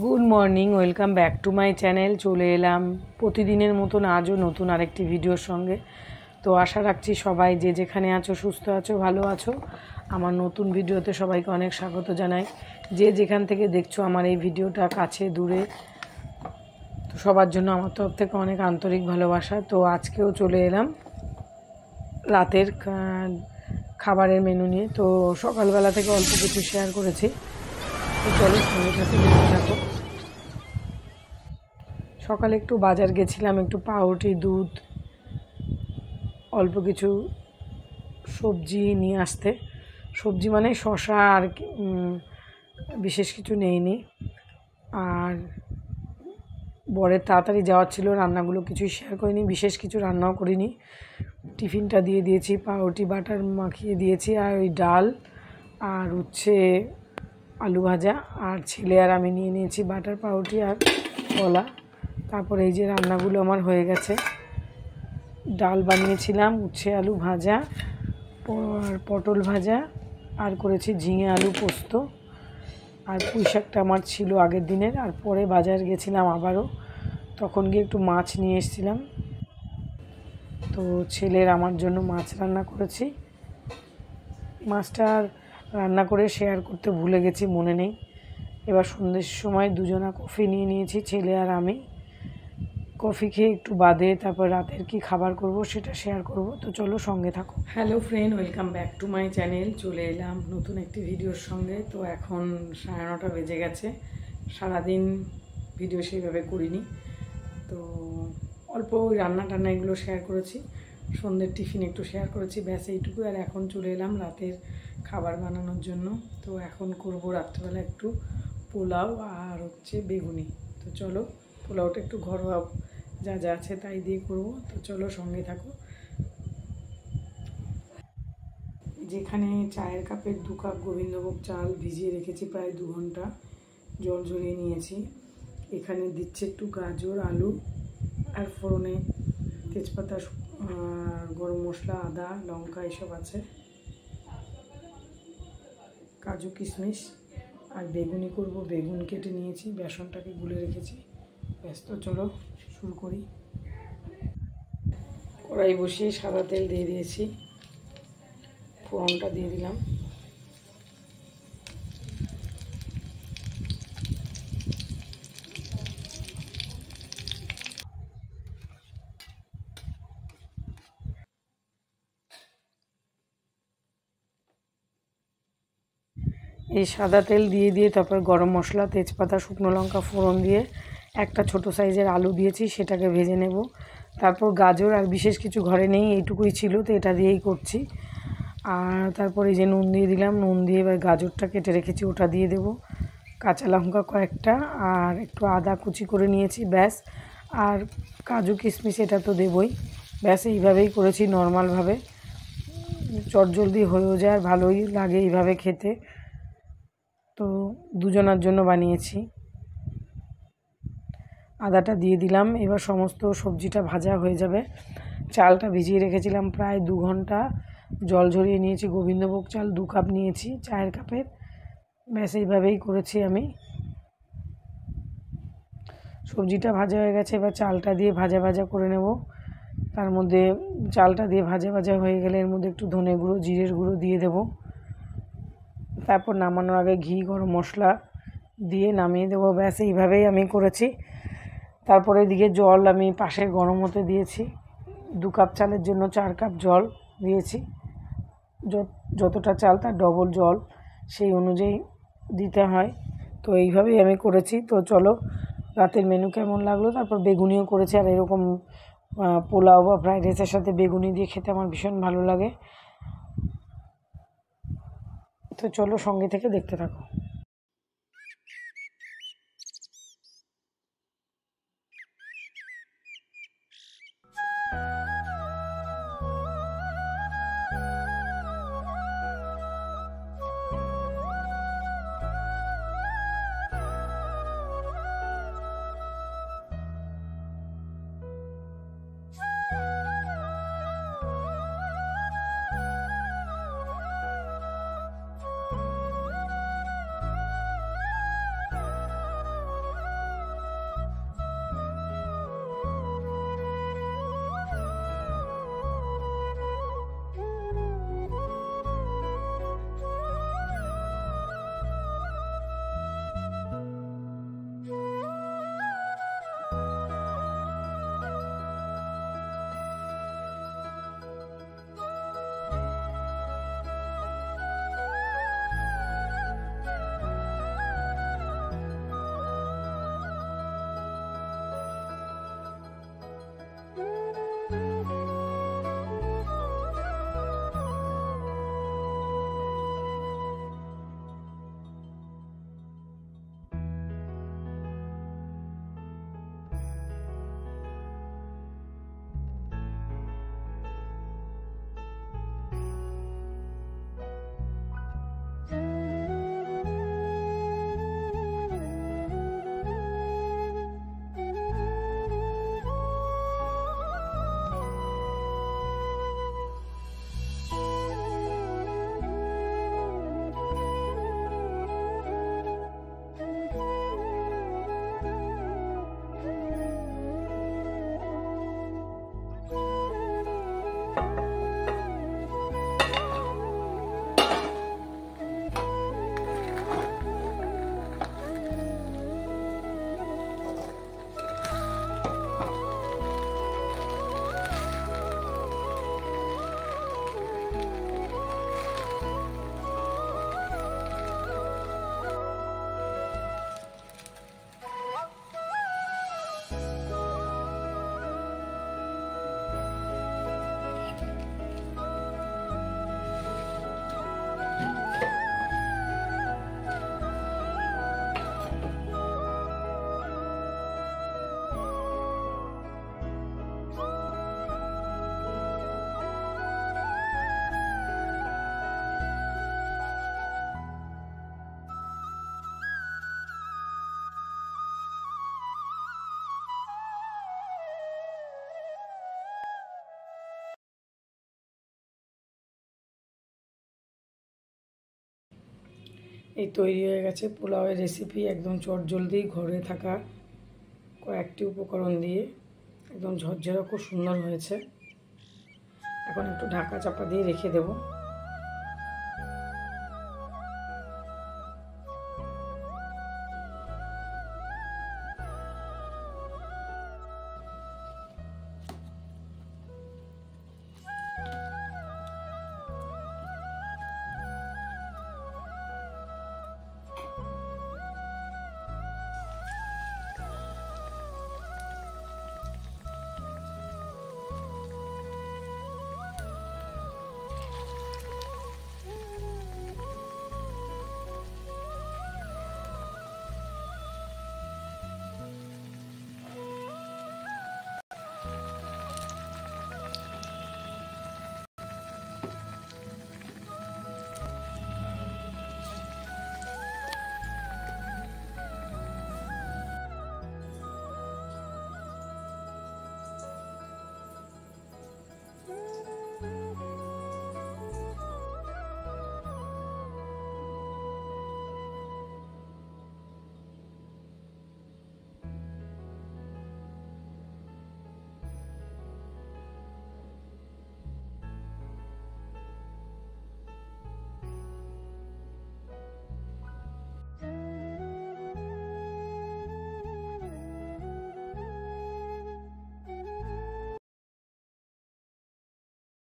Good morning, welcome back to my channel. চলে এলাম প্রতিদিনের মতন আজও নতুন আরেকটি ভিডিওর সঙ্গে। তো আশা রাখছি সবাই যে যেখানে আছো সুস্থ আছো, ভালো আছো। আমার নতুন ভিডিওতে সবাইকে অনেক স্বাগত জানাই। যে যেখান থেকে দেখছো আমার এই ভিডিওটা, কাছে দূরে, তো সবার জন্য আমার তরফ থেকে অনেক আন্তরিক ভালোবাসা। তো আজকেও চলে এলাম রাতের খাবারের মেনু নিয়ে। তো সকালবেলা থেকে অল্প কিছু শেয়ার করেছি, তো চলো সঙ্গে সাথে দেখতে থাকো। সকালে একটু বাজার গেছিলাম, একটু পাউরুটি, দুধ, অল্প কিছু সবজি নিয়ে আসতে। সবজি মানে শসা আর বিশেষ কিছু নেইনি। আর বরের তাড়াতাড়ি যাওয়ার ছিল, রান্নাগুলো কিছুই শেয়ার করিনি, বিশেষ কিছু রান্নাও করিনি। টিফিনটা দিয়ে দিয়েছি, পাউরুটি বাটার মাখিয়ে দিয়েছি, আর ওই ডাল আর হচ্ছে আলু ভাজা। আর ছেলে আর আমি নিয়ে নিয়েছি বাটার পাউরুটি আর কলা। তারপরে এই যে রান্নাগুলো আমার হয়ে গেছে। ডাল বানিয়েছিলাম, উচ্ছে আলু ভাজা, পটল ভাজা, আর করেছি ঝিঙে আলু পোস্ত। আর পুঁই শাকটা আমার ছিল আগের দিনের। আর পরে বাজার গেছিলাম আবারও, তখন গিয়ে একটু মাছ নিয়ে এসেছিলাম। তো ছেলের আমার জন্য মাছ রান্না করেছি। মাছটা রান্না করে শেয়ার করতে ভুলে গেছি, মনে নেই। এবার সন্ধ্যের সময় দুজনা কফি নিয়ে নিয়েছি, ছেলে আর আমি। কফি খেয়ে একটু বাদে তারপর রাতের কি খাবার করব সেটা শেয়ার করব। তো চলো সঙ্গে থাকো। Hello friend, welcome back to my channel. চলে এলাম নতুন একটি ভিডিওর সঙ্গে। তো এখন 9:30 বেজে গেছে। সারাদিন ভিডিও সেইভাবে করিনি, তো অল্প ওই রান্না টান্না এগুলো শেয়ার করেছি। সন্ধ্যের টিফিন একটু শেয়ার করেছি, ব্যাস এইটুকু। আর এখন চলে এলাম রাতের খাবার বানানোর জন্য। তো এখন করব রাত্রিবেলা একটু পোলাও আর হচ্ছে বেগুনি। তো চলো, পোলাওটা একটু ঘরোয়া যা যা আছে তাই দিয়ে করব। তো চলো সঙ্গে থাকো। যেখানে চায়ের কাপের 2 কাপ গোবিন্দভোগ চাল ভিজিয়ে রেখেছি প্রায় 2 ঘন্টা, জল ঝরিয়ে নিয়েছি। এখানে দিচ্ছে একটু গাজর, আলু, আর ফোড়নে তেজপাতা, গরম মশলা, আদা, লঙ্কা এসব আছে, কাজু কিশমিশ। আর বেগুনি করব, বেগুন কেটে নিয়েছি, বেসনটাকে গুলে রেখেছি। ব্যস্ত, চলো শুরু করি। কড়াই বসিয়ে সাদা তেল দিয়ে দিয়েছি, ফোড়নটা দিয়ে দিলাম। এই সাদা তেল দিয়ে তারপর গরম মশলা, তেজপাতা, শুকনো লঙ্কা ফোড়ন দিয়ে একটা ছোট সাইজের আলু দিয়েছি, সেটাকে ভেজে নেব। তারপর গাজর, আর বিশেষ কিছু ঘরে নেই, এইটুকুই ছিল, তো এটা দিয়েই করছি। আর তারপর এই যে নুন দিয়ে দিলাম, নুন দিয়ে এবার গাজরটা কেটে রেখেছি ওটা দিয়ে দেব, কাঁচা লঙ্কা কয়েকটা, আর একটু আদা কুচি করে নিয়েছি, ব্যাস। আর কাজু কিশমিশ এটা তো দেবই। ব্যাস এইভাবেই করেছি, নর্মালভাবে, চটজলদি হয়েও যায় আর ভালোই লাগে এইভাবে খেতে। তো দুজনার জন্য বানিয়েছি। আদাটা দিয়ে দিলাম। এবার সমস্ত সবজিটা ভাজা হয়ে যাবে। চালটা ভিজিয়ে রেখেছিলাম প্রায় 2 ঘন্টা, জল ঝরিয়ে নিয়েছি। গোবিন্দভোগ চাল 2 কাপ নিয়েছি চায়ের কাপের। ব্যাস এইভাবেই করেছি আমি। সবজিটা ভাজা হয়ে গেছে, এবার চালটা দিয়ে ভাজা ভাজা করে নেব। তার মধ্যে চালটা দিয়ে ভাজা ভাজা হয়ে গেলে এর মধ্যে একটু ধনে গুঁড়ো, জিরের গুঁড়ো দিয়ে দেব। তারপর নামানোর আগে ঘি, গরম মশলা দিয়ে নামিয়ে দেবো। ব্যাস এইভাবেই আমি করেছি। তারপরে এদিকে জল আমি পাশে গরম হতে দিয়েছি। 2 কাপ চালের জন্য 4 কাপ জল দিয়েছি। যতটা চাল তার ডবল জল সেই অনুযায়ী দিতে হয়। তো এইভাবেই আমি করেছি। তো চলো রাতের মেনু কেমন লাগলো। তারপর বেগুনিও করেছি। আর এরকম পোলাও বা ফ্রাইড রাইসের সাথে বেগুনি দিয়ে খেতে আমার ভীষণ ভালো লাগে। তো চলো সঙ্গে থেকে দেখতে থাকো। এই তৈরি হয়ে গেছে পোলাওয়ের রেসিপি, একদম চটজলদি ঘরে থাকা কয়েকটি উপকরণ দিয়ে একদম ঝরঝরে খুব সুন্দর হয়েছে। এখন একটু ঢাকা চাপা দিয়ে রেখে দেবো।